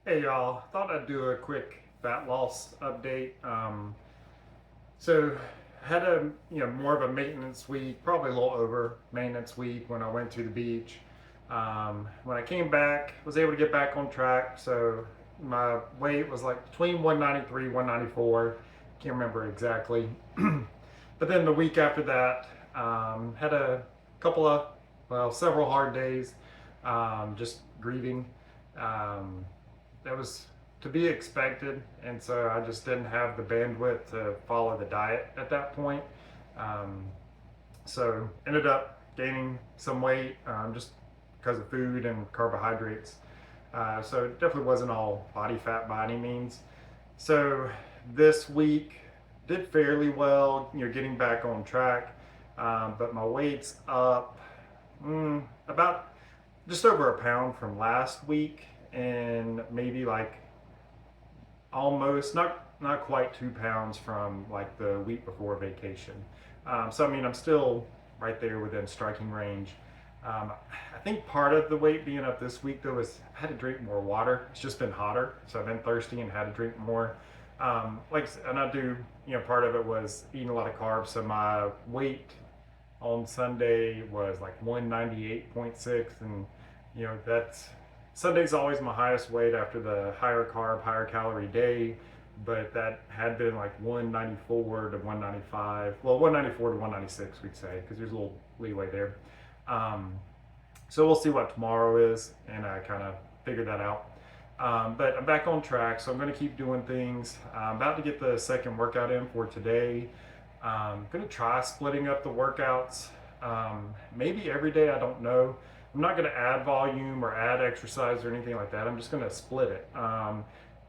Hey y'all, thought I'd do a quick fat loss update. So had a more of a maintenance week, probably a little over maintenance week when I went to the beach. When I came back, was able to get back on track. So my weight was like between 193, 194. Can't remember exactly. But then the week after that, had a couple of, well, several hard days, just grieving. Um, that was to be expected, and so I just didn't have the bandwidth to follow the diet at that point. Um, so ended up gaining some weight just because of food and carbohydrates. So it definitely wasn't all body fat by any means. So this week did fairly well, getting back on track. But my weight's up about just over a pound from last week, and maybe like almost not quite 2 pounds from like the week before vacation. So I mean, I'm still right there within striking range. I think part of the weight being up this week though is I had to drink more water. It's just been hotter, so I've been thirsty and had to drink more. And I do, part of it was eating a lot of carbs. So my weight on Sunday was like 198.6, and that's Sunday's always my highest weight after the higher carb, higher calorie day, but that had been like 194 to 195. Well, 194 to 196, we'd say, because there's a little leeway there. Um, so we'll see what tomorrow is, and I kind of figure that out. But I'm back on track, so I'm going to keep doing things. I'm about to get the second workout in for today. I'm going to try splitting up the workouts. Maybe every day, I don't know. I'm not going to add volume or add exercise or anything like that. I'm just going to split it.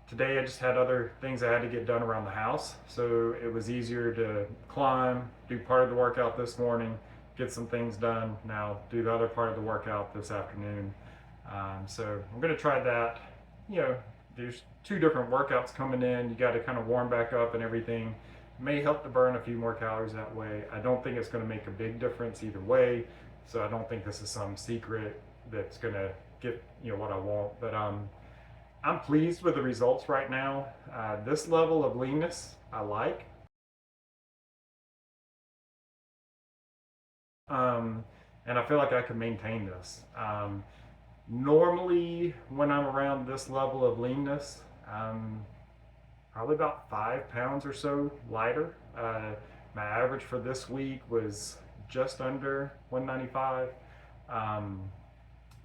Today I just had other things I had to get done around the house, so it was easier to climb, do part of the workout this morning, get some things done, now do the other part of the workout this afternoon. So I'm going to try that. There's two different workouts coming in. You got to kind of warm back up and everything. May help to burn a few more calories that way. I don't think it's going to make a big difference either way, so I don't think this is some secret that's going to get what I want. But I'm pleased with the results right now. This level of leanness I like. Um, and I feel like I can maintain this. Normally, when I'm around this level of leanness, I'm probably about 5 pounds or so lighter. My average for this week was just under 195. Um,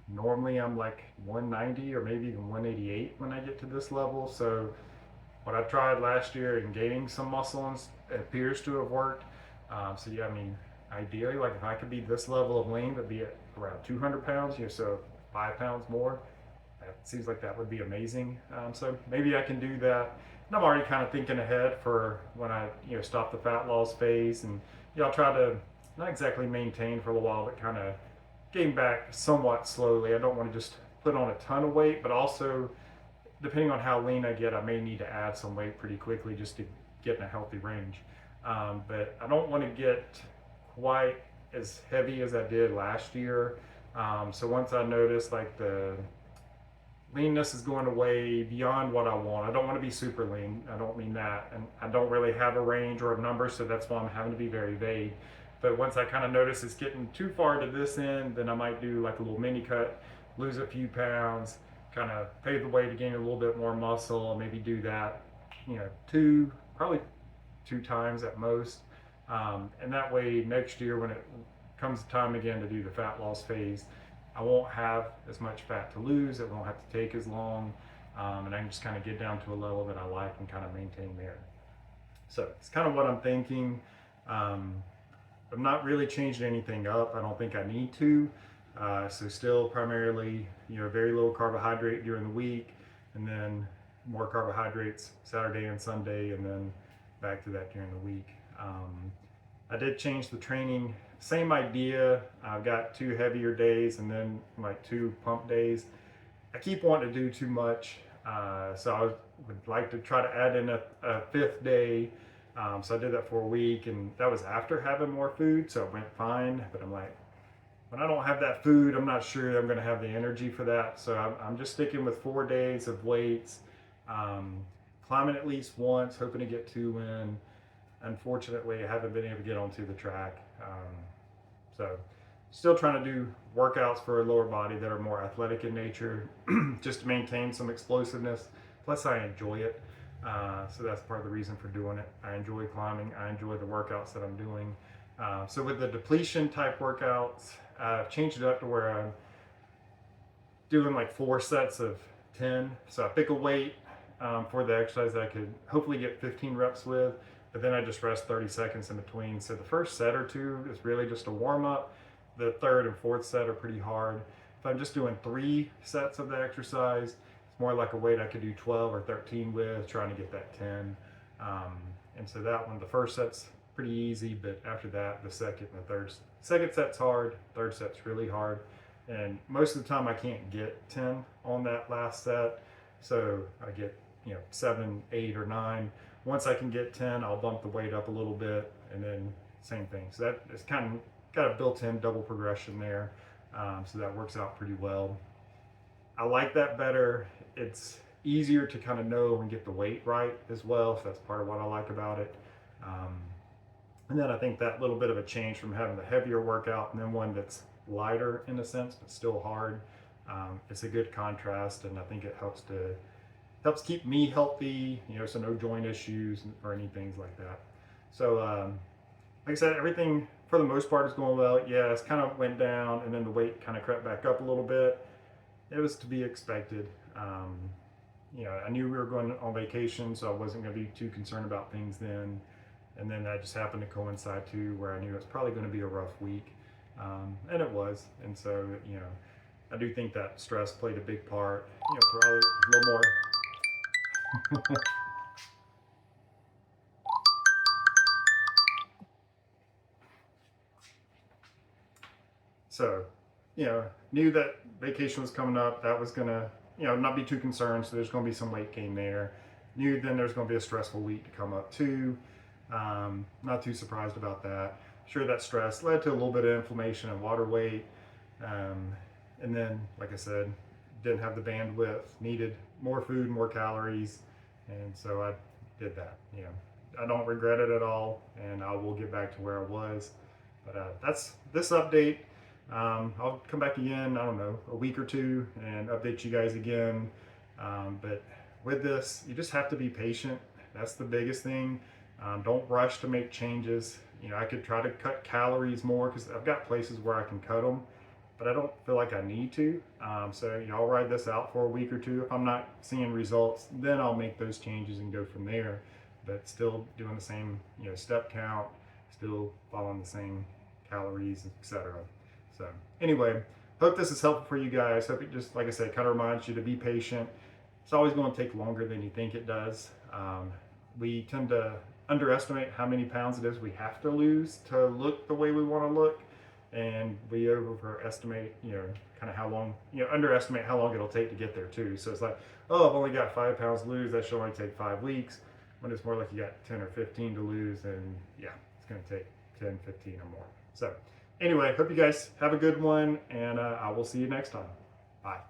Normally, I'm like 190 or maybe even 188 when I get to this level. So, what I tried last year in gaining some muscle appears to have worked. So yeah, I mean, ideally, like if I could be this level of lean, but be at around 200 pounds, so 5 pounds more, that seems like that would be amazing. So maybe I can do that. And I'm already kind of thinking ahead for when I, stop the fat loss phase, and I'll try to not exactly maintain for a little while, but kind of gain back somewhat slowly. I don't want to just put on a ton of weight, but also depending on how lean I get, I may need to add some weight pretty quickly just to get in a healthy range. But I don't want to get quite as heavy as I did last year. So once I notice like the leanness is going away beyond what I want, I don't want to be super lean. I don't mean that. And I don't really have a range or a number, so that's why I'm having to be very vague. But once I kind of notice it's getting too far to this end, then I might do like a little mini cut, lose a few pounds, kind of pave the way to gain a little bit more muscle, and maybe do that, probably 2 times at most. And that way, next year when it comes time again to do the fat loss phase, I won't have as much fat to lose. It won't have to take as long, and I can just kind of get down to a level that I like and kind of maintain there. So it's kind of what I'm thinking. Um, I'm not really changing anything up. I don't think I need to. So still primarily, very little carbohydrate during the week, and then more carbohydrates Saturday and Sunday, and then back to that during the week. I did change the training. Same idea. I've got 2 heavier days and then like 2 pump days. I keep wanting to do too much, so I would like to try to add in a fifth day. So I did that for a week, and that was after having more food, so it went fine. But I'm like, when I don't have that food, I'm not sure I'm going to have the energy for that. So I'm just sticking with 4 days of weights, um, climbing at least once, hoping to get 2 in. Unfortunately, I haven't been able to get onto the track. So still trying to do workouts for a lower body that are more athletic in nature, just to maintain some explosiveness. Plus, I enjoy it. So that's part of the reason for doing it. I enjoy climbing. I enjoy the workouts that I'm doing. So with the depletion type workouts, I've changed it up to where I'm doing like 4 sets of 10. So I pick a weight for the exercise that I could hopefully get 15 reps with, but then I just rest 30 seconds in between. So the first set or two is really just a warm up. The third and fourth set are pretty hard. If I'm just doing 3 sets of the exercise, it's more like a weight I could do 12 or 13 with, trying to get that 10. And so that one, the first set's pretty easy, but after that, the second and the second set's hard, third set's really hard. And most of the time I can't get 10 on that last set. So I get, 7, 8, or 9. Once I can get 10, I'll bump the weight up a little bit, and then same thing. So that is kind of got a built-in double progression there. So that works out pretty well. I like that better. It's easier to kind of know and get the weight right as well. So that's part of what I like about it. And then I think that little bit of a change from having the heavier workout and then one that's lighter in a sense, but still hard. It's a good contrast, and I think it helps keep me healthy, so no joint issues or anything like that. So, like I said, everything for the most part is going well. Yeah, it's kind of went down, and then the weight kind of crept back up a little bit. It was to be expected. I knew we were going on vacation, so I wasn't going to be too concerned about things then. And then that just happened to coincide too, where I knew it was probably going to be a rough week. And it was. And so, I do think that stress played a big part, probably a little more. So, knew that vacation was coming up. That was going to, not be too concerned. So there's going to be some weight gain there. Knew then there's going to be a stressful week to come up too. Not too surprised about that. Sure, that stress led to a little bit of inflammation and water weight. And then, like I said, didn't have the bandwidth, needed more food, more calories. And so I did that. I don't regret it at all, and I will get back to where I was. But that's this update. I'll come back again, I don't know, a week or two and update you guys again. But with this, you just have to be patient. That's the biggest thing. Don't rush to make changes. I could try to cut calories more because I've got places where I can cut them, but I don't feel like I need to. So I'll ride this out for a week or two. If I'm not seeing results, then I'll make those changes and go from there. But still doing the same, step count, still following the same calories, etc. So anyway, hope this is helpful for you guys. Hope it just, like I said, kind of reminds you to be patient. It's always going to take longer than you think it does. We tend to underestimate how many pounds it is we have to lose to look the way we want to look, and we overestimate, kind of how long, underestimate how long it'll take to get there too. So it's like, oh, I've only got 5 pounds to lose. That should only take 5 weeks. When it's more like you got 10 or 15 to lose, and yeah, it's going to take 10, 15 or more. So anyway, hope you guys have a good one, and I will see you next time. Bye.